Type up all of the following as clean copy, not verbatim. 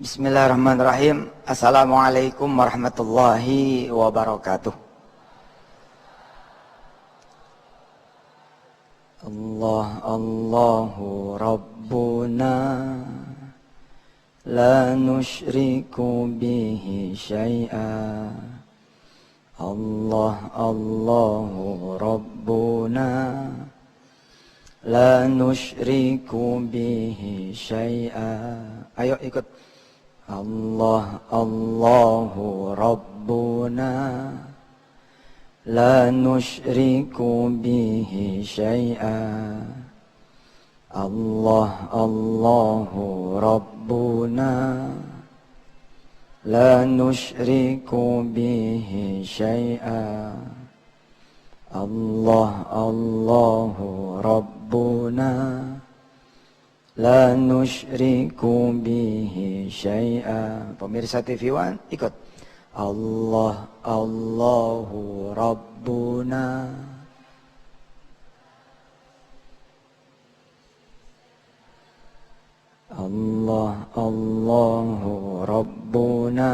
Bismillahirrahmanirrahim. Assalamualaikum warahmatullahi wabarakatuh. Allahu Rabbuna la nusyriku bihi syai'a. Allahu Rabbuna la nusyriku bihi syai'a. Ayo ikut. Allahu Rabbuna la nusyriku bihi syai'a. Allahu Rabbuna la nusyriku bihi syai'a. Allahu Rabbuna la nusyriku bihi syai'a. Pemirsa TV One ikut. Allahu Rabbuna Allahu Rabbuna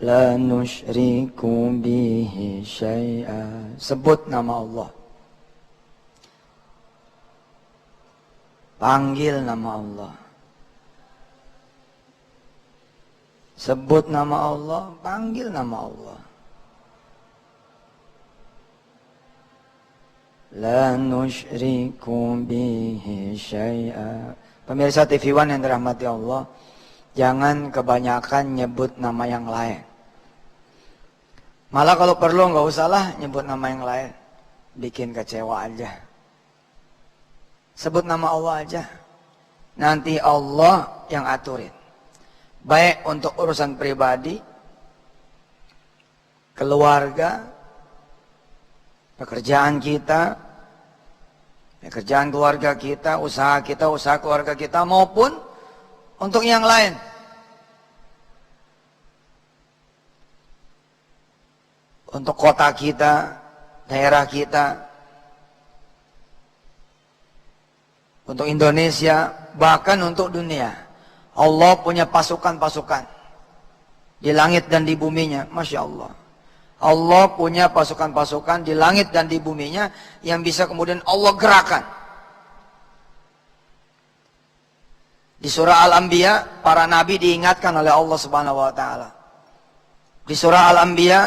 la nusyriku bihi syai'a. Sebut nama Allah. Panggil nama Allah. Sebut nama Allah, panggil nama Allah. La nusyriku bihi syai'a. Pemirsa TV One yang dirahmati Allah, jangan kebanyakan nyebut nama yang lain. Malah kalau perlu nggak usahlah nyebut nama yang lain, bikin kecewa aja. Sebut nama Allah aja. Nanti Allah yang aturin. Baik untuk urusan pribadi, keluarga, pekerjaan kita, pekerjaan keluarga kita, usaha keluarga kita, maupun untuk yang lain. Untuk kota kita, daerah kita, untuk Indonesia, bahkan untuk dunia. Allah punya pasukan-pasukan di langit dan di buminya. Masya Allah. Allah punya pasukan-pasukan di langit dan di buminya yang bisa kemudian Allah gerakan. Di surah Al-Anbiya, para nabi diingatkan oleh Allah Subhanahu wa taala. Di surah Al-Anbiya,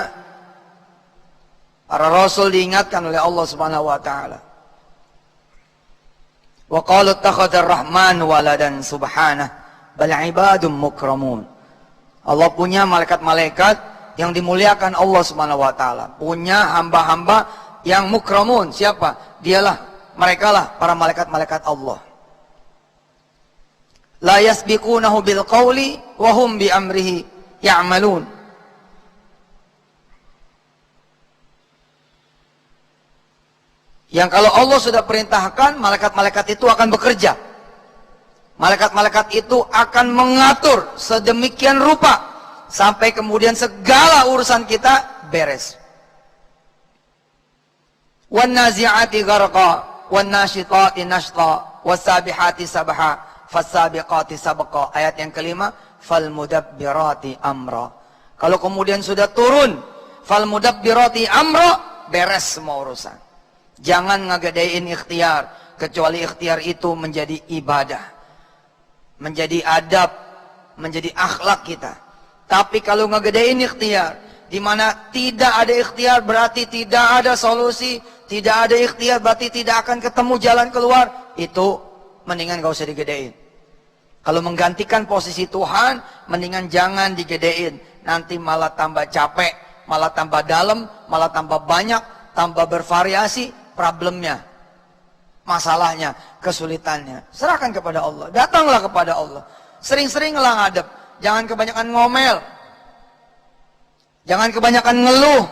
para rasul diingatkan oleh Allah Subhanahu wa taala. Wa qalu ittakhadha ar-rahman waladan subhanah bal ibadun mukramun. Allah punya malaikat-malaikat yang dimuliakan Allah Subhanahu wa taala. Punya hamba-hamba yang mukramun. Siapa? Dialah, merekalah para malaikat-malaikat Allah. La yasbiqunahu bil qawli wa hum bi amrihi ya'malun. Yang kalau Allah sudah perintahkan, malaikat-malaikat itu akan bekerja. Malaikat-malaikat itu akan mengatur sedemikian rupa sampai kemudian segala urusan kita beres. Wan nazi'ati gharqa, wan nasyitati nashta, was-sabihati sabha, fas-sabiqati sabqa. Ayat yang kelima, fal mudabbirati amra. Kalau kemudian sudah turun, fal mudabbirati amra, beres semua urusan. Jangan ngagedain ikhtiar, kecuali ikhtiar itu menjadi ibadah, menjadi adab, menjadi akhlak kita. Tapi kalau ngagedain ikhtiar, di mana tidak ada ikhtiar berarti tidak ada solusi, tidak ada ikhtiar berarti tidak akan ketemu jalan keluar, itu mendingan gak usah digedein. Kalau menggantikan posisi Tuhan, mendingan jangan digedein. Nanti malah tambah capek, malah tambah dalam, malah tambah banyak, tambah bervariasi problemnya, masalahnya, kesulitannya. Serahkan kepada Allah, datanglah kepada Allah. Sering-seringlah ngadep, jangan kebanyakan ngomel, jangan kebanyakan ngeluh.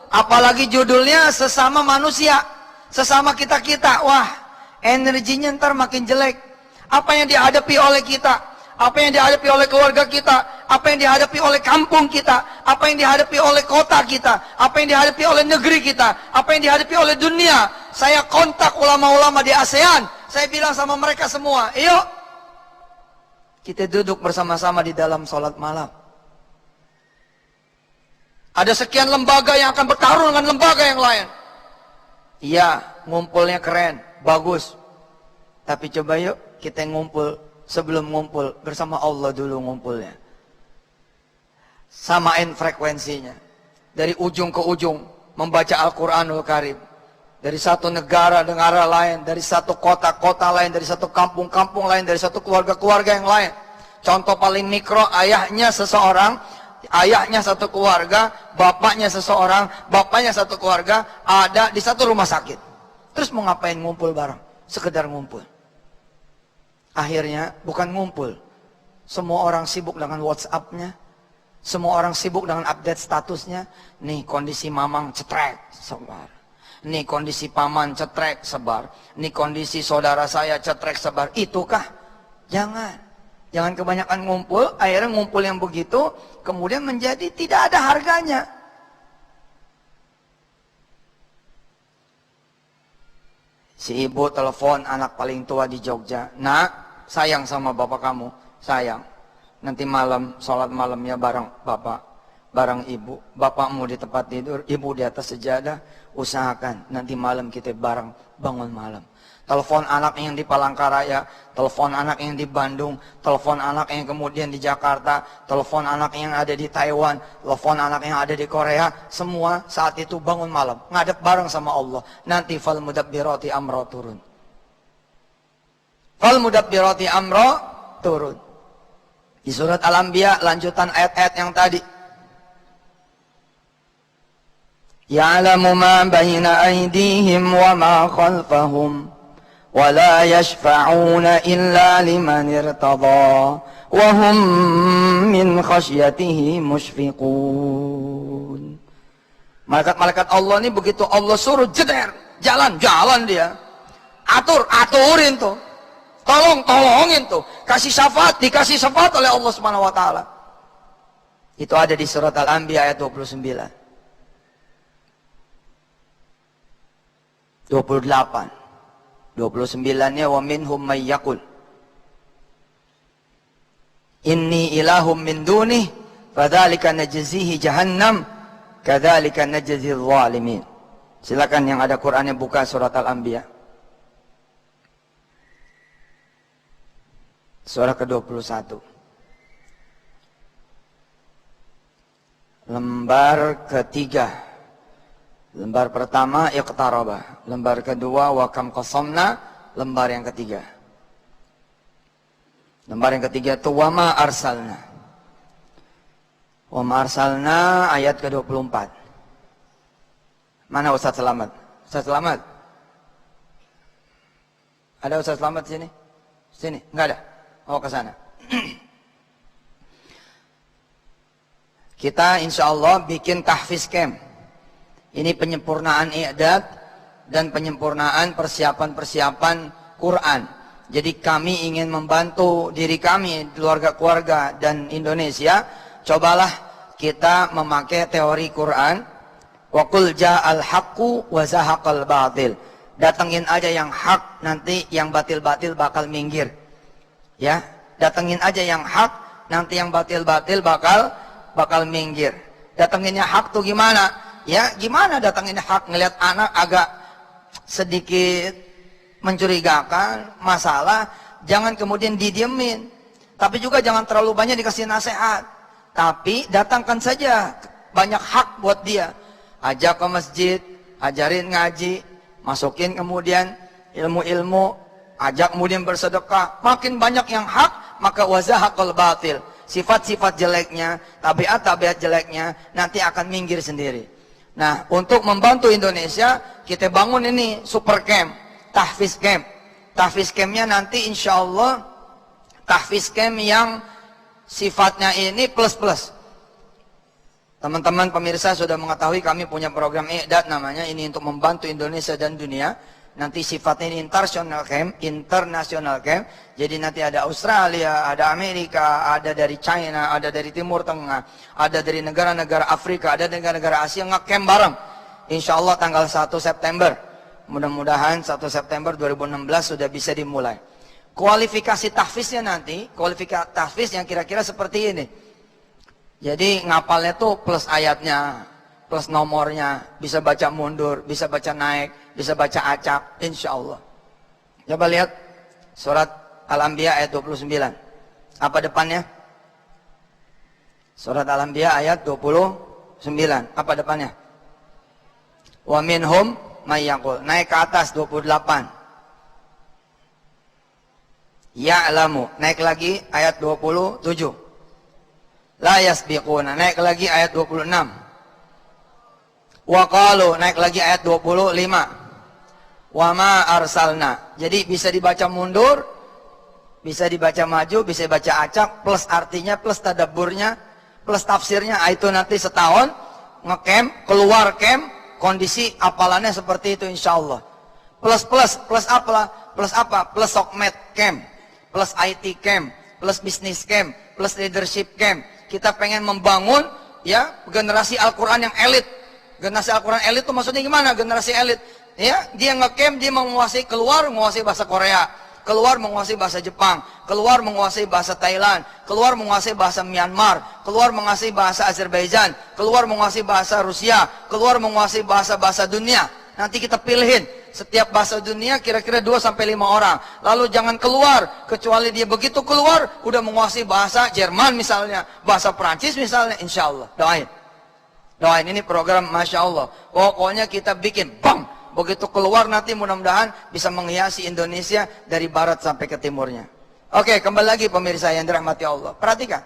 Apalagi judulnya sesama manusia, sesama kita-kita. Wah, energinya ntar makin jelek. Apa yang dihadapi oleh kita, apa yang dihadapi oleh keluarga kita, apa yang dihadapi oleh kampung kita, apa yang dihadapi oleh kota kita, apa yang dihadapi oleh negeri kita, apa yang dihadapi oleh dunia. Saya kontak ulama-ulama di ASEAN, saya bilang sama mereka semua, yuk Kita duduk bersama-sama di dalam sholat malam. Ada sekian lembaga yang akan bertarung dengan lembaga yang lain. Iya, ngumpulnya keren, bagus. Tapi coba yuk kita ngumpul, sebelum ngumpul bersama Allah dulu ngumpulnya. Samain frekuensinya. Dari ujung ke ujung membaca Al-Quranul Karim. Dari satu negara lain, dari satu kota lain, dari satu kampung lain, dari satu keluarga yang lain. Contoh paling mikro, ayahnya seseorang, ayahnya satu keluarga, bapaknya seseorang, bapaknya satu keluarga, ada di satu rumah sakit. Terus mau ngapain ngumpul bareng? Sekedar ngumpul. Akhirnya bukan ngumpul. Semua orang sibuk dengan WhatsApp-nya. Semua orang sibuk dengan update statusnya. Nih kondisi mamang cetrek, sebar. Nih kondisi paman cetrek, sebar. Nih kondisi saudara saya cetrek, sebar. Itukah? Jangan. Jangan kebanyakan ngumpul, akhirnya ngumpul yang begitu, kemudian menjadi tidak ada harganya. Si ibu telepon anak paling tua di Jogja. Nak, sayang sama bapak kamu, sayang. Nanti malam, sholat malamnya bareng bapak, bareng ibu. Bapakmu di tempat tidur, ibu di atas sejadah. Usahakan nanti malam kita bareng bangun malam. Telepon anak yang di Palangkaraya, telepon anak yang di Bandung, telepon anak yang kemudian di Jakarta, telepon anak yang ada di Taiwan, telepon anak yang ada di Korea, semua saat itu bangun malam, ngadep bareng sama Allah. Nanti fal mudabbirati amra turun. Fal mudabbirati amra turun. Di surat Al-Anbiya lanjutan ayat-ayat yang tadi. Ya'lamu ma baina aydihim wa ma khalfahum. ولا يشفعون إلا لمن ارتضى وهم من خشيته مشفقون. Malaikat-malaikat Allah ini begitu Allah suruh jeder, jalan dia. Aturin tuh. Tolongin tuh. Kasih syafaat, dikasih syafaat oleh Allah Subhanahu wa taala. Itu ada di surat Al-Anbiya ayat 29. 28. 29-nya wa minhum may yaqul inni ilahum min dunih fadzalika najzihi jahannam kadzalika najzil zalimin. Silakan yang ada Qur'annya buka surat Al-Anbiya. Surah ke-21. Lembar ketiga. Lembar pertama iqtaraba, lembar kedua wa kam qasamna, lembar yang ketiga. Lembar yang ketiga itu wa ma arsalna. Wa ma arsalna ayat ke-24. Mana Ustaz Selamat? Ustaz Selamat? Ada Ustaz Selamat sini? Sini, enggak ada. Oh, ke sana. Kita insyaallah bikin tahfiz camp. Ini penyempurnaan i'dad dan penyempurnaan persiapan-persiapan Quran. Jadi kami ingin membantu diri kami, keluarga-keluarga dan Indonesia. Cobalah kita memakai teori Quran. Wa qul ja'al haqqu wa zahaqal batil. Datengin aja yang hak, nanti yang batil-batil bakal minggir. Ya, datengin aja yang hak, nanti yang batil-batil bakal minggir. Datenginnya hak tuh gimana? Ya gimana datangin hak, ngelihat anak agak sedikit mencurigakan masalah, jangan kemudian didiemin. Tapi juga jangan terlalu banyak dikasih nasihat. Tapi datangkan saja banyak hak buat dia. Ajak ke masjid, ajarin ngaji, masukin kemudian ilmu-ilmu, ajak kemudian bersedekah. Makin banyak yang hak, maka wazahaqal batil. Sifat-sifat jeleknya, tabiat-tabiat jeleknya nanti akan minggir sendiri. Nah, untuk membantu Indonesia, kita bangun ini super camp, tahfiz camp. Tahfiz campnya nanti insya Allah tahfiz camp yang sifatnya ini plus-plus. Teman-teman pemirsa sudah mengetahui kami punya program i'dad namanya, ini untuk membantu Indonesia dan dunia. Nanti sifatnya ini international camp. Jadi nanti ada Australia, ada Amerika, ada dari China, ada dari Timur Tengah, ada dari negara-negara Afrika, ada negara-negara Asia nge-camp bareng. Insya Allah tanggal 1 September. Mudah-mudahan 1 September 2016 sudah bisa dimulai. kualifikasi tahfiznya nanti, kualifikasi tahfiz yang kira-kira seperti ini. Jadi ngapalnya tuh plus ayatnya, plus nomornya, bisa baca mundur, bisa baca naik, bisa baca acak, insya Allah. Coba lihat surat Al-Anbiya ayat 29. Apa depannya? Surat Al-Anbiya ayat 29. Apa depannya? Wa minhum may yaqul. Naik ke atas 28. Ya'lamu. Naik lagi ayat 27. La yasbiquna. Naik lagi ayat 26. Wa qalu. Naik lagi ayat 25. Wa ma arsalna. Jadi bisa dibaca mundur, bisa dibaca maju, bisa dibaca acak, plus artinya, plus tadabburnya, plus tafsirnya. Itu nanti setahun ngecamp, keluar camp, kondisi apalannya seperti itu insya Allah. Plus apa? Plus apa? Plus sokmed camp, plus IT camp, plus bisnis camp, plus leadership camp. Kita pengen membangun ya generasi Al-Quran yang elit. Generasi Al-Quran elit itu maksudnya gimana? Generasi elit ya, dia ngecamp, dia menguasai, keluar menguasai bahasa Korea, keluar menguasai bahasa Jepang, keluar menguasai bahasa Thailand, keluar menguasai bahasa Myanmar, keluar menguasai bahasa Azerbaijan, keluar menguasai bahasa Rusia, keluar menguasai bahasa-bahasa dunia. Nanti kita pilihin setiap bahasa dunia kira-kira 2-5 orang. Lalu jangan keluar kecuali dia begitu keluar udah menguasai bahasa Jerman misalnya, bahasa Prancis misalnya, insya Allah. Doain ini program Masya Allah. Pokoknya kita bikin bang. Begitu keluar nanti mudah-mudahan bisa menghiasi Indonesia dari barat sampai ke timurnya. Oke, kembali lagi pemirsa yang dirahmati Allah. Perhatikan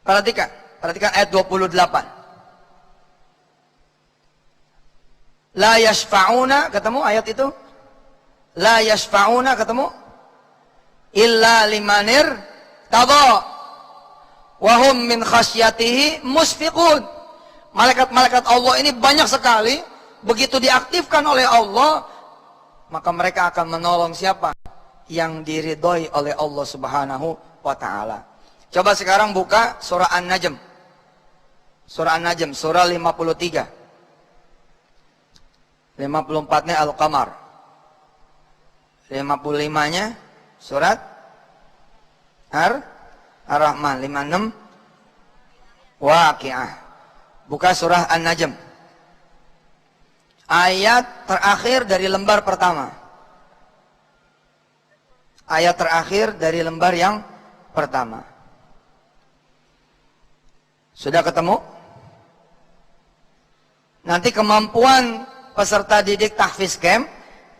ayat 28. La yashfa'una, ketemu ayat itu? La yashfa'una, ketemu? Illa limanir tada wa hum min khasyatihi musfiqun. Malaikat-malaikat Allah ini banyak sekali. Begitu diaktifkan oleh Allah, maka mereka akan menolong siapa? Yang diridhoi oleh Allah Subhanahu wa ta'ala. Coba sekarang buka surah An-Najm. Surah An-Najm, surah 53. 54-nya Al-Qamar. 55-nya surat Ar-Rahman. 56 Waqi'ah. Buka surah An-Najm. Ayat terakhir dari lembar pertama. Ayat terakhir dari lembar yang pertama. Sudah ketemu? Nanti kemampuan peserta didik tahfiz camp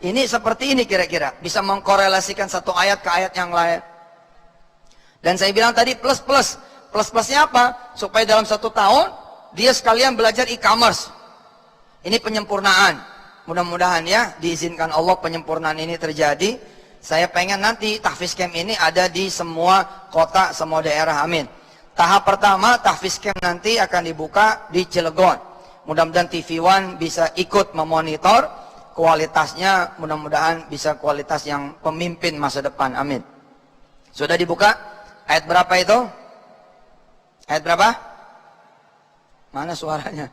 ini seperti ini kira-kira, bisa mengkorelasikan satu ayat ke ayat yang lain. Dan saya bilang tadi plus-plusnya apa? Supaya dalam 1 tahun dia sekalian belajar e-commerce. Ini penyempurnaan. Mudah-mudahan ya diizinkan Allah penyempurnaan ini terjadi. Saya pengen nanti tahfiz camp ini ada di semua kota, semua daerah, amin. Tahap pertama tahfiz camp nanti akan dibuka di Cilegon. Mudah-mudahan TV One bisa ikut memonitor kualitasnya, mudah-mudahan bisa kualitas yang pemimpin masa depan, amin. Sudah dibuka? Ayat berapa itu? Ayat berapa? Mana suaranya?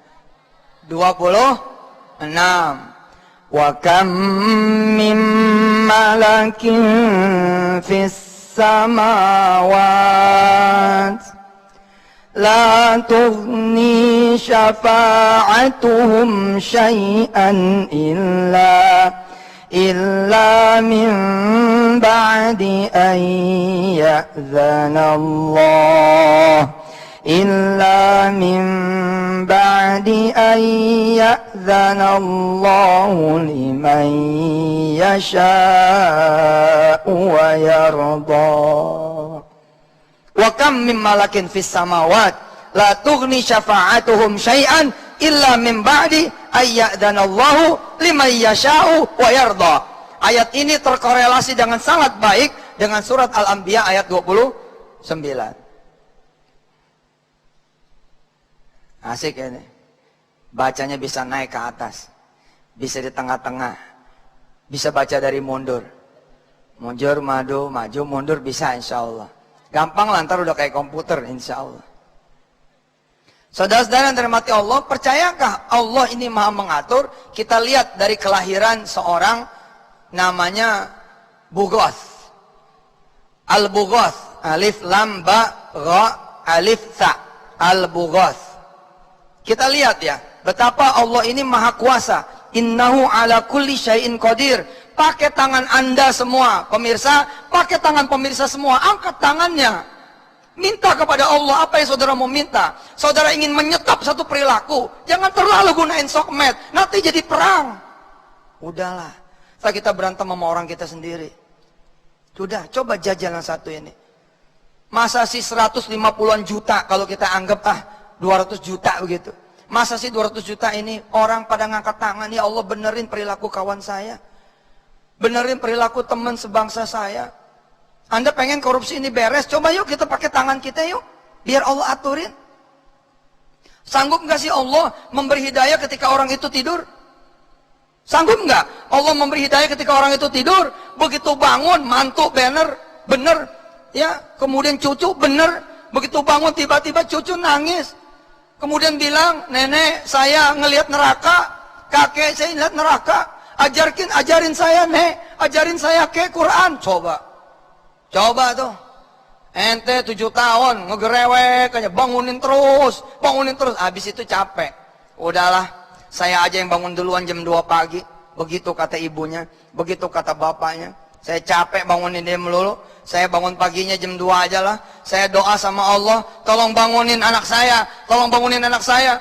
26. Wa kam min malakin fis samawat la tughni syafa'atuhum syai'an illa min ba'di an ya'zana Allah illa min ba'di an ya'zana Allah liman yasha'u wa yarda. Wa kam min malakin fis samawat la tughni syafa'atuhum syai'an illa min ba'di ayyadzanallahu liman yasha'u wa yarda. Ayat ini terkorelasi dengan sangat baik dengan surat Al-Anbiya ayat 29. Asik ini. Bacanya bisa naik ke atas, bisa di tengah-tengah, bisa baca dari mundur. Mundur, maju, mundur bisa insya Allah. Gampang lah, ntar udah kayak komputer insya Allah. Saudara-saudara yang dirahmati Allah, percayakah Allah ini maha mengatur? Kita lihat dari kelahiran seorang namanya Bughos. Al-Bughos. Alif lam ba ra alif sa. Al-Bughos. Kita lihat ya, betapa Allah ini maha kuasa. Innahu ala kulli syai'in qadir. Pakai tangan Anda semua, pemirsa, pakai tangan pemirsa semua, angkat tangannya. Minta kepada Allah apa yang saudara mau minta. Saudara ingin menyetap satu perilaku, jangan terlalu gunain sokmed, nanti jadi perang. Udahlah, kita berantem sama orang kita sendiri. Sudah, coba jajal yang satu ini. Masa sih 150-an juta kalau kita anggap 200 juta begitu. Masa sih 200 juta ini orang pada ngangkat tangan, ya Allah benerin perilaku kawan saya. Benerin perilaku teman sebangsa saya. Anda pengen korupsi ini beres, coba yuk kita pakai tangan kita yuk. Biar Allah aturin. Sanggup nggak sih Allah memberi hidayah ketika orang itu tidur? Sanggup nggak Allah memberi hidayah ketika orang itu tidur? Begitu bangun, mantu bener, ya, kemudian cucu bener. Begitu bangun tiba-tiba cucu nangis. Kemudian bilang, nenek saya ngelihat neraka, kakek saya ngelihat neraka. Ajarin saya nek, ajarin saya ke Quran. Coba tuh. Ente 7 tahun ngegerewek aja, bangunin terus. Habis itu capek. Udahlah, saya aja yang bangun duluan jam 2 pagi. Begitu kata ibunya, begitu kata bapaknya. Saya capek bangunin dia melulu. Saya bangun paginya jam 2 aja lah. Saya doa sama Allah, tolong bangunin anak saya, tolong bangunin anak saya.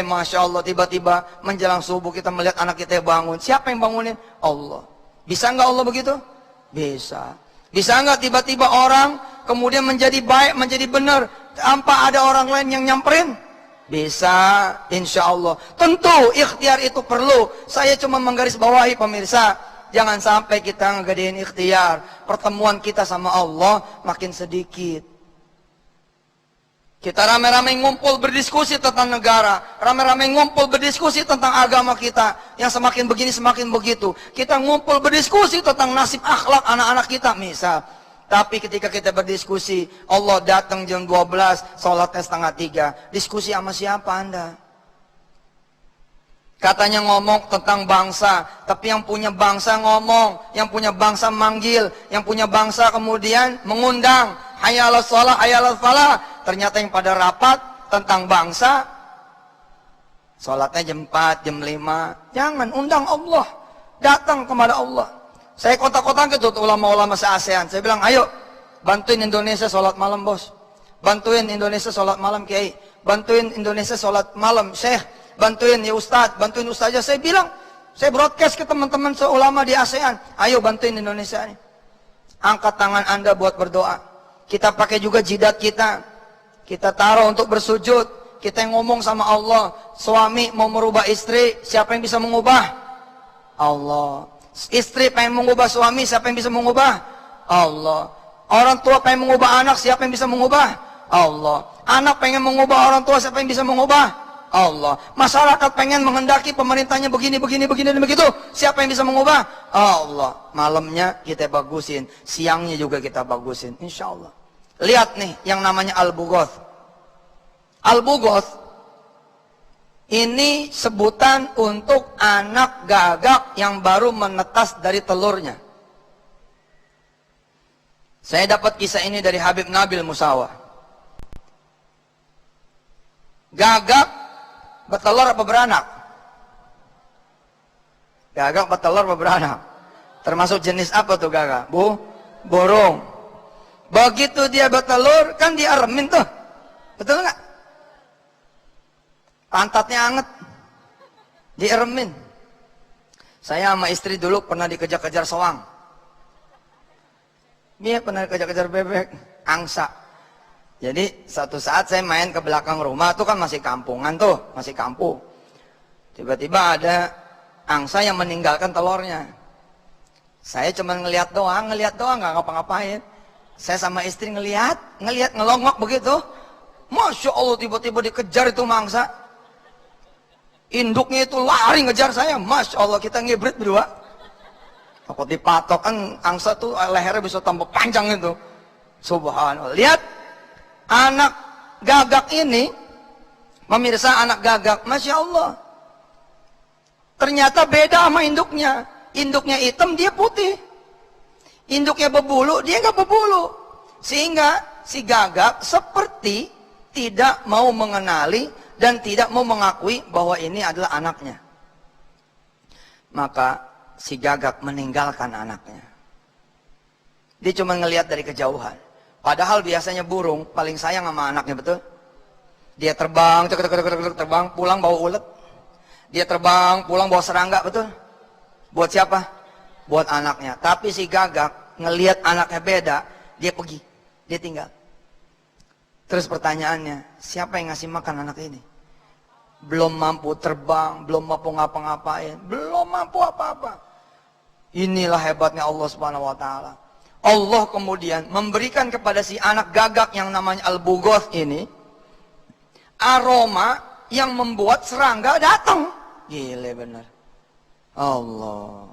Masya Allah, tiba-tiba menjelang subuh kita melihat anak kita bangun. Siapa yang bangunin? Allah. Bisa nggak Allah begitu? Bisa. Bisa nggak tiba-tiba orang kemudian menjadi baik, menjadi benar tanpa ada orang lain yang nyamperin? Bisa, insya Allah. Tentu ikhtiar itu perlu. Saya cuma menggarisbawahi pemirsa, jangan sampai kita ngegedein ikhtiar. Pertemuan kita sama Allah makin sedikit. Kita rame-rame ngumpul berdiskusi tentang negara, rame-rame ngumpul berdiskusi tentang agama kita, yang semakin begini semakin begitu. Kita ngumpul berdiskusi tentang nasib akhlak anak-anak kita misal. Tapi ketika kita berdiskusi, Allah datang jam 12, sholatnya 2:30. Diskusi sama siapa Anda? Katanya ngomong tentang bangsa, tapi yang punya bangsa ngomong, yang punya bangsa manggil, yang punya bangsa kemudian mengundang, hayya 'alas shalah, hayya 'alal falah. Ternyata yang pada rapat tentang bangsa, sholatnya jam 4, jam 5. Jangan, undang Allah, datang kepada Allah. Saya kontak-kontak gitu ulama-ulama se-ASEAN. Saya bilang, ayo bantuin Indonesia sholat malam bos, bantuin Indonesia sholat malam kiai, bantuin Indonesia sholat malam syekh, bantuin ya ustadz, bantuin ustazah. Saya bilang, saya broadcast ke teman-teman seulama di ASEAN, ayo bantuin Indonesia ini. Angkat tangan Anda buat berdoa. Kita pakai juga jidat kita. Kita taruh untuk bersujud. Kita yang ngomong sama Allah. Suami mau merubah istri, siapa yang bisa mengubah? Allah. Istri pengen mengubah suami, siapa yang bisa mengubah? Allah. Orang tua pengen mengubah anak, siapa yang bisa mengubah? Allah. Anak pengen mengubah orang tua, siapa yang bisa mengubah? Allah. Masyarakat pengen menghendaki pemerintahnya begini, dan begitu, siapa yang bisa mengubah? Allah. Malamnya kita bagusin, siangnya juga kita bagusin, insya Allah. Lihat nih yang namanya Al-Bughos. Al-Bughos ini sebutan untuk anak gagak yang baru menetas dari telurnya. Saya dapat kisah ini dari Habib Nabil Musawa. Gagak bertelur apa beranak? Gagak bertelur apa beranak? Termasuk jenis apa tuh gagak? Burung. Begitu dia bertelur, kan diaremin tuh. Betul nggak? Pantatnya anget. Diaremin. Saya sama istri dulu pernah dikejar-kejar soang. Dia pernah dikejar-kejar bebek, angsa. Jadi satu saat saya main ke belakang rumah, tuh kan masih kampungan tuh, masih kampung. Tiba-tiba ada angsa yang meninggalkan telurnya. Saya cuma ngelihat doang, nggak ngapa-ngapain. Saya sama istri ngelihat ngelongok begitu. Masya Allah, tiba-tiba dikejar itu mangsa. Induknya itu lari ngejar saya. Masya Allah, kita ngibrit berdua. Takut dipatok, kan angsa tuh lehernya bisa tambah panjang itu. Subhanallah. Lihat anak gagak ini, pemirsa, anak gagak, Masya Allah. Ternyata beda sama induknya. Induknya hitam, dia putih. Induknya berbulu, dia nggak berbulu. Sehingga si gagak seperti tidak mau mengenali dan tidak mau mengakui bahwa ini adalah anaknya. Maka si gagak meninggalkan anaknya. Dia cuma ngelihat dari kejauhan. Padahal biasanya burung paling sayang sama anaknya, betul? Dia terbang, terbang, pulang bawa ulet. Dia terbang, pulang bawa serangga, betul? Buat siapa? Buat anaknya. Tapi si gagak ngelihat anaknya beda, dia pergi, dia tinggal. Terus pertanyaannya, siapa yang ngasih makan anak ini? Belum mampu terbang, belum mampu ngapa-ngapain, belum mampu apa-apa. Inilah hebatnya Allah Subhanahu wa taala. Allah kemudian memberikan kepada si anak gagak yang namanya Al-Bughoth ini aroma yang membuat serangga datang. Gile bener. Allah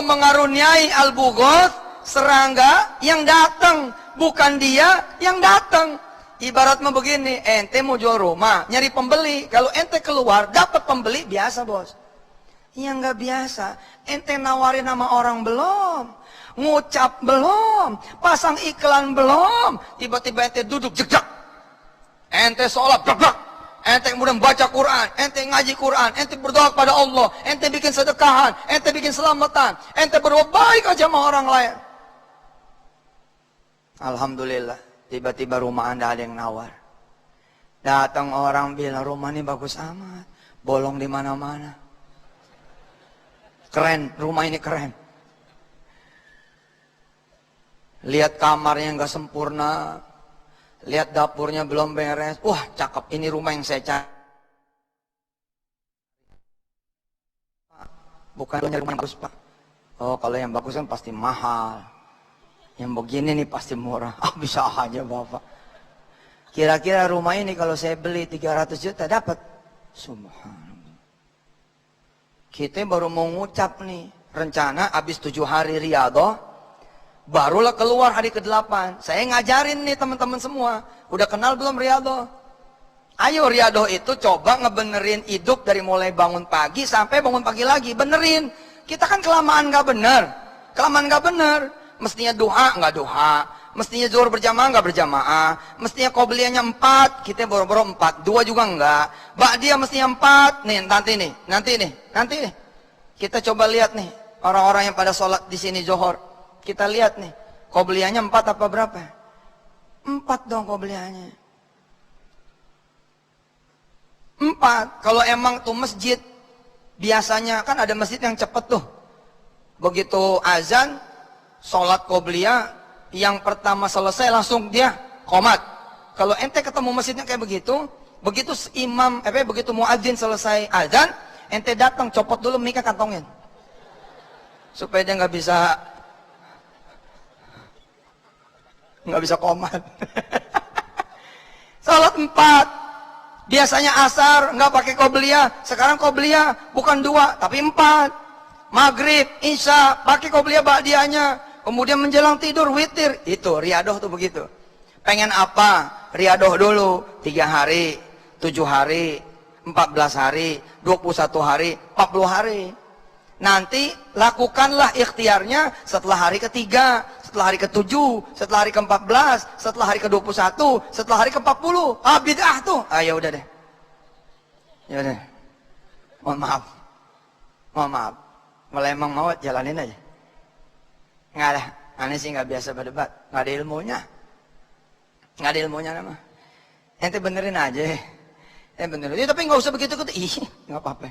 mengaruniai Al-Bughoth serangga yang datang, bukan dia yang datang. Ibaratnya begini, ente mau jual rumah, nyari pembeli. Kalau ente keluar, dapat pembeli, biasa bos. Ya nggak biasa. Ente nawarin nama orang belum, ngucap belum, pasang iklan belum, tiba-tiba ente duduk jejak. Ente sholat jejak. Ente kemudian baca Quran, ente ngaji Quran, ente berdoa kepada Allah, ente bikin sedekahan, ente bikin selamatan, ente berbuat baik aja sama orang lain. Alhamdulillah, tiba-tiba rumah Anda ada yang nawar. Datang orang bilang rumah ini bagus amat, bolong di mana-mana. Keren, rumah ini keren. Lihat kamarnya nggak sempurna, lihat dapurnya belum beres. Wah, cakep, ini rumah yang saya cari. Bukan nyari rumah yang bagus, Pak. Oh, kalau yang bagus kan pasti mahal. Yang begini nih pasti murah. Ah, bisa aja Bapak. Kira-kira rumah ini kalau saya beli 300 juta dapat? Subhanallah. Kita baru mau ngucap nih, rencana habis 7 hari riyadhah, barulah keluar hari ke-8. Saya ngajarin nih teman-teman semua, udah kenal belum riyadhah? Ayo riyadhah itu coba ngebenerin hidup dari mulai bangun pagi sampai bangun pagi lagi, benerin. Kita kan kelamaan nggak bener, Mestinya duha nggak duha, mestinya zuhur berjamaah nggak berjamaah, mestinya qobliyahnya 4, kita boro-boro 4, 2 juga enggak. Ba'diyah mestinya 4, nih nanti nih. Kita coba lihat nih, orang-orang yang pada sholat di sini zuhur. Kita lihat nih, qobliyahnya 4 apa berapa? 4 dong qobliyahnya. 4, kalau emang tuh masjid, biasanya kan ada masjid yang cepet tuh. Begitu azan, sholat qobliyah, yang pertama selesai langsung dia qomat. Kalau ente ketemu masjidnya kayak begitu, begitu muadzin selesai azan, ente datang copot dulu mic kantongin, supaya dia nggak bisa qomat. Salat 4, biasanya asar nggak pakai qobliyah, sekarang qobliyah bukan 2 tapi 4. Maghrib, isya pakai qobliyah ba'diyahnya, kemudian menjelang tidur witir. Itu riyadhah tuh begitu. Pengen apa? Riyadhah dulu 3 hari, 7 hari, 14 hari, 21 hari, 40 hari. Nanti lakukanlah ikhtiarnya setelah hari ketiga, setelah hari ke-7, setelah hari ke-14, setelah hari ke-21, setelah hari ke-40. Ah, bid'ah tuh. Ah, ya udah deh. Mohon maaf. Kalau emang mau jalanin aja. Nggak ada, aneh sih nggak biasa berdebat, nggak ada ilmunya nama. Ente benerin aja, benerin. Ya, tapi nggak usah begitu. Nggak apa-apa.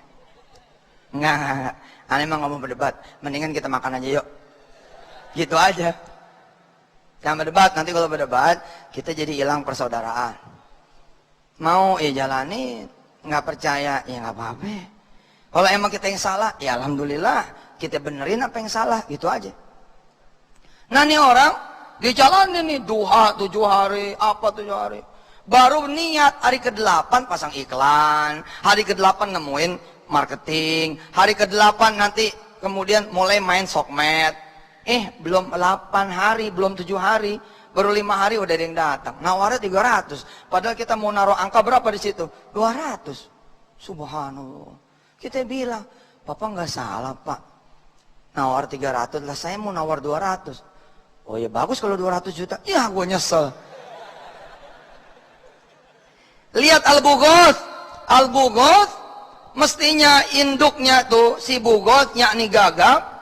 Nggak. Aneh emang nggak mau berdebat, mendingan kita makan aja yuk. Gitu aja. Jangan berdebat, nanti kalau berdebat kita jadi hilang persaudaraan. Mau jalani, nggak percaya, ya nggak apa-apa. Kalau emang kita yang salah, ya alhamdulillah, kita benerin apa yang salah, gitu aja. Nah nih orang, dijalanin nih, duha 7 hari, apa 7 hari. Baru niat, hari ke-8 pasang iklan, hari ke-8 nemuin marketing, hari ke-8 nanti kemudian mulai main sokmed. Belum 8 hari, belum 7 hari, baru 5 hari udah ada yang datang. Nawarnya 300, padahal kita mau naruh angka berapa di situ? 200. Subhanallah. Kita bilang, Bapak nggak salah Pak. Nawar 300 lah, saya mau nawar 200. Oh ya bagus kalau 200 juta. Ya gue nyesel. Lihat Al-Bughath. Al-Bughath mestinya induknya tuh si Bughath yakni gagak.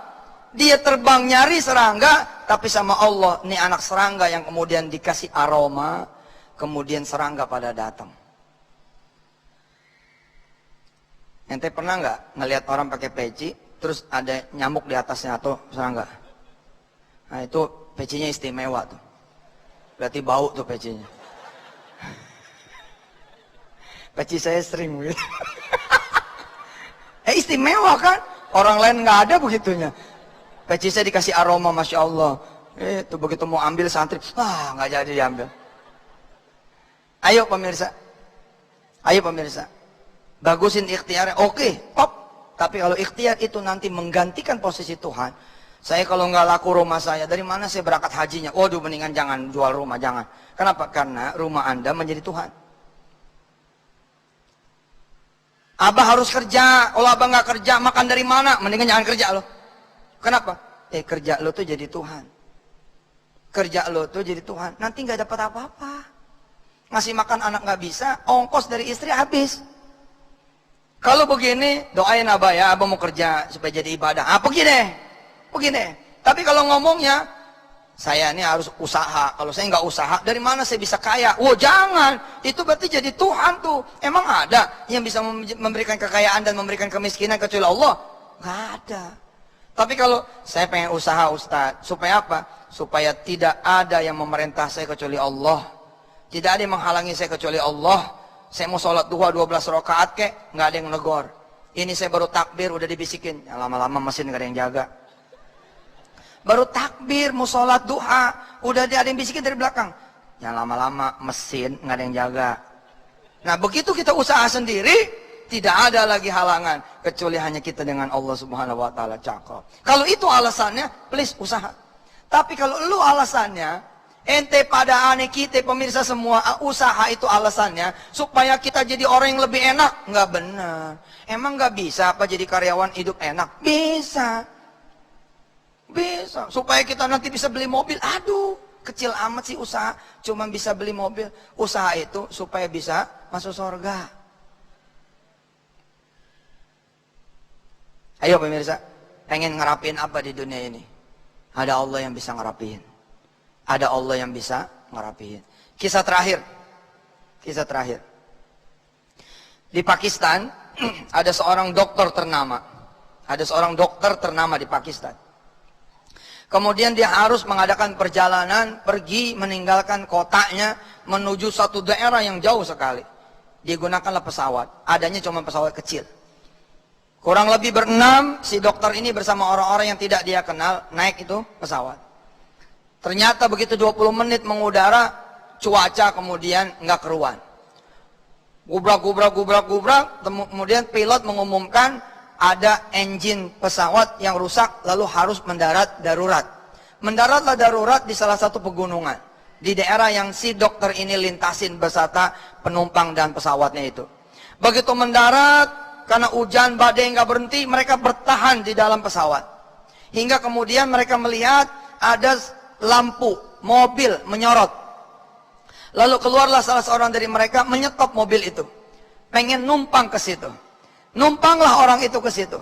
Dia terbang nyari serangga, tapi sama Allah nih anak serangga yang kemudian dikasih aroma, kemudian serangga pada datang. Ente pernah nggak ngelihat orang pakai peci, terus ada nyamuk di atasnya atau serangga? Nah itu pecinya istimewa tuh. Berarti bau tuh pecinya. Peci saya sering gitu. Istimewa kan? Orang lain nggak ada begitunya. Peci saya dikasih aroma, Masya Allah. Itu begitu mau ambil santri, nggak jadi diambil. Ayo pemirsa. Ayo pemirsa. Bagusin ikhtiarnya, oke, top. Tapi kalau ikhtiar itu nanti menggantikan posisi Tuhan, saya kalau nggak laku rumah saya, dari mana saya berangkat hajinya? Waduh, mendingan jangan jual rumah, jangan. Kenapa? Karena rumah Anda menjadi Tuhan. Abah harus kerja, kalau abah nggak kerja, makan dari mana? Mendingan jangan kerja loh. Kenapa? Kerja lo tuh jadi Tuhan. Kerja lo tuh jadi Tuhan. Nanti nggak dapat apa-apa. Ngasih makan anak nggak bisa, ongkos dari istri habis. Kalau begini, doain abah ya, abah mau kerja supaya jadi ibadah. Pergi deh, pergi deh. Tapi kalau ngomongnya, saya ini harus usaha. Kalau saya nggak usaha, dari mana saya bisa kaya? Jangan. Itu berarti jadi Tuhan tuh. Emang ada yang bisa memberikan kekayaan dan memberikan kemiskinan kecuali Allah? Nggak ada. Tapi kalau saya pengen usaha Ustaz, supaya apa? Supaya tidak ada yang memerintah saya kecuali Allah. Tidak ada yang menghalangi saya kecuali Allah. Saya mau sholat duha 12 rakaat kek, nggak ada yang negor. Ini saya baru takbir, udah dibisikin. Ya, lama-lama mesin nggak ada yang jaga. Baru takbir, mau sholat duha, udah ada yang bisikin dari belakang. Ya lama-lama mesin nggak ada yang jaga. Nah begitu kita usaha sendiri, tidak ada lagi halangan kecuali hanya kita dengan Allah Subhanahu wa taala. Cakep. Kalau itu alasannya, please usaha. Tapi kalau lu alasannya, ente pada aneh kita pemirsa semua, usaha itu alasannya supaya kita jadi orang yang lebih enak, nggak benar. Emang nggak bisa apa jadi karyawan hidup enak? Bisa. Bisa. Supaya kita nanti bisa beli mobil. Aduh, kecil amat sih usaha. Cuma bisa beli mobil. Usaha itu supaya bisa masuk surga. Ayo pemirsa, pengen ngerapiin apa di dunia ini? Ada Allah yang bisa ngerapiin. Ada Allah yang bisa ngerapiin. Kisah terakhir. Kisah terakhir. Di Pakistan, ada seorang dokter ternama. Ada seorang dokter ternama di Pakistan. Kemudian dia harus mengadakan perjalanan, pergi meninggalkan kotanya, menuju satu daerah yang jauh sekali. Digunakanlah pesawat. Adanya cuma pesawat kecil. Kurang lebih berenam, si dokter ini bersama orang-orang yang tidak dia kenal, naik itu pesawat. Ternyata begitu 20 menit mengudara, cuaca kemudian nggak keruan. Gubrak, kemudian pilot mengumumkan ada engine pesawat yang rusak, lalu harus mendarat darurat. Mendaratlah darurat di salah satu pegunungan, di daerah yang si dokter ini lintasin beserta penumpang dan pesawatnya itu. Begitu mendarat, karena hujan badai nggak berhenti, mereka bertahan di dalam pesawat. Hingga kemudian mereka melihat ada lampu mobil menyorot. Lalu keluarlah salah seorang dari mereka menyetop mobil itu, pengen numpang ke situ. Numpanglah orang itu ke situ.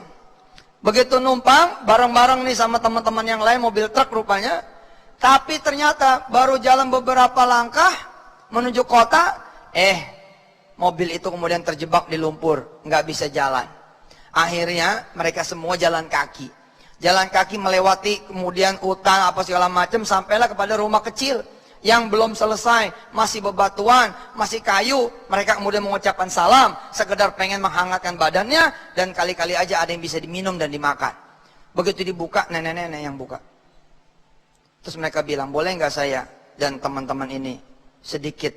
Begitu numpang bareng-bareng nih sama teman-teman yang lain, mobil truk rupanya. Tapi ternyata baru jalan beberapa langkah menuju kota, mobil itu kemudian terjebak di lumpur, nggak bisa jalan. Akhirnya mereka semua jalan kaki. Jalan kaki melewati kemudian hutan apa segala macam, sampailah kepada rumah kecil yang belum selesai, masih bebatuan, masih kayu. Mereka kemudian mengucapkan salam, sekedar pengen menghangatkan badannya, dan kali-kali aja ada yang bisa diminum dan dimakan. Begitu dibuka, nenek-nenek yang buka. Terus mereka bilang, boleh nggak saya dan teman-teman ini sedikit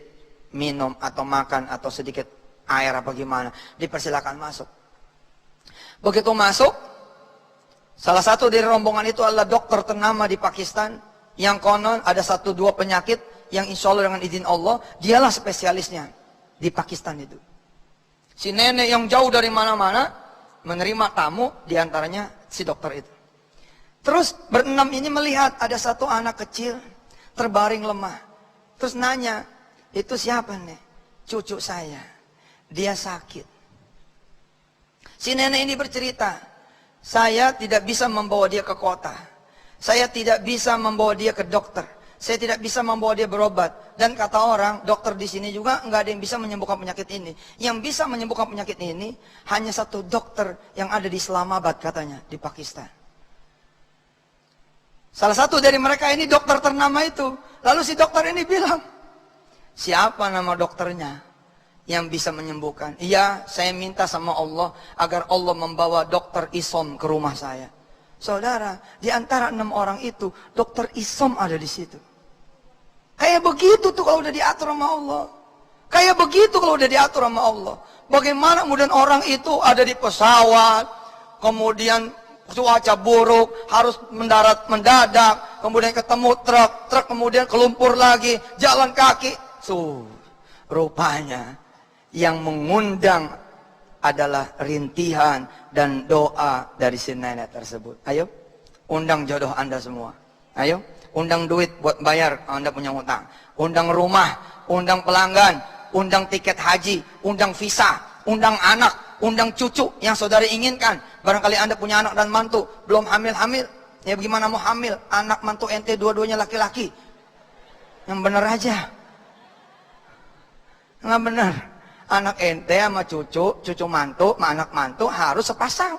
minum atau makan atau sedikit air apa gimana? Dipersilakan masuk. Begitu masuk, salah satu dari rombongan itu adalah dokter ternama di Pakistan, yang konon ada 1-2 penyakit yang insya Allah dengan izin Allah dialah spesialisnya di Pakistan itu. Si nenek yang jauh dari mana-mana menerima tamu, diantaranya si dokter itu. Terus berenam ini melihat ada satu anak kecil terbaring lemah. Terus nanya, itu siapa nih? Cucu saya. Dia sakit. Si nenek ini bercerita, saya tidak bisa membawa dia ke kota. Saya tidak bisa membawa dia ke dokter. Saya tidak bisa membawa dia berobat. Dan kata orang, dokter di sini juga nggak ada yang bisa menyembuhkan penyakit ini. Yang bisa menyembuhkan penyakit ini hanya satu dokter yang ada di Islamabad katanya, di Pakistan. Salah satu dari mereka ini dokter ternama itu. Lalu si dokter ini bilang, siapa nama dokternya yang bisa menyembuhkan? Iya, saya minta sama Allah agar Allah membawa dokter Isom ke rumah saya. Saudara, di antara 6 orang itu, dokter Isom ada di situ. Kayak begitu tuh kalau udah diatur sama Allah. Kayak begitu kalau udah diatur sama Allah. Bagaimana kemudian orang itu ada di pesawat, kemudian cuaca buruk, harus mendarat mendadak, kemudian ketemu truk kemudian kelumpur lagi, jalan kaki. Rupanya yang mengundang adalah rintihan dan doa dari si nenek tersebut. Ayo, undang jodoh Anda semua. Ayo, undang duit buat bayar Anda punya hutang. Undang rumah, undang pelanggan, undang tiket haji, undang visa, undang anak, undang cucu yang saudara inginkan. Barangkali Anda punya anak dan mantu, belum hamil-hamil. Ya bagaimana mau hamil? Anak mantu ente dua-duanya laki-laki. Yang benar aja. Nggak benar. Anak ente sama cucu mantu, sama anak mantu harus sepasang.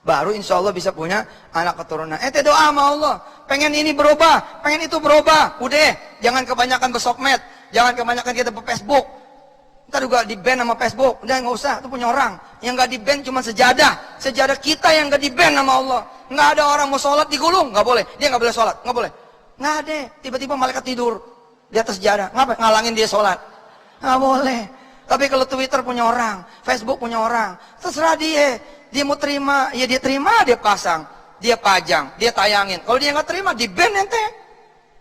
Baru insya Allah bisa punya anak keturunan. Ente doa sama Allah. Pengen ini berubah, pengen itu berubah. Udah, jangan kebanyakan bersokmed. Jangan kebanyakan kita ke Facebook. Ntar juga di-ban sama Facebook. Udah nggak usah, itu punya orang. Yang nggak di-ban cuma sejadah. Sejadah kita yang nggak di-ban sama Allah. Nggak ada orang mau sholat digulung, nggak boleh. Dia nggak boleh sholat, nggak boleh. Nggak ada. Tiba-tiba malaikat tidur di atas sejadah. Ngapa? Ngalangin dia sholat. Nggak boleh. Tapi kalau Twitter punya orang, Facebook punya orang, terserah dia. Dia mau terima, ya dia terima, dia pasang, dia pajang, dia tayangin. Kalau dia nggak terima, di-ban ente.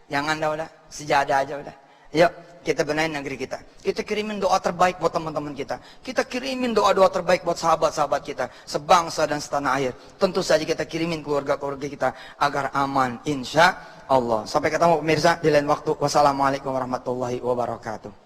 Jangan dah udah, sejadah aja udah. Yuk, kita benahin negeri kita. Kita kirimin doa terbaik buat teman-teman kita. Kita kirimin doa-doa terbaik buat sahabat-sahabat kita, sebangsa dan setanah air. Tentu saja kita kirimin keluarga-keluarga kita agar aman, insya Allah. Sampai ketemu pemirsa di lain waktu. Wassalamualaikum warahmatullahi wabarakatuh.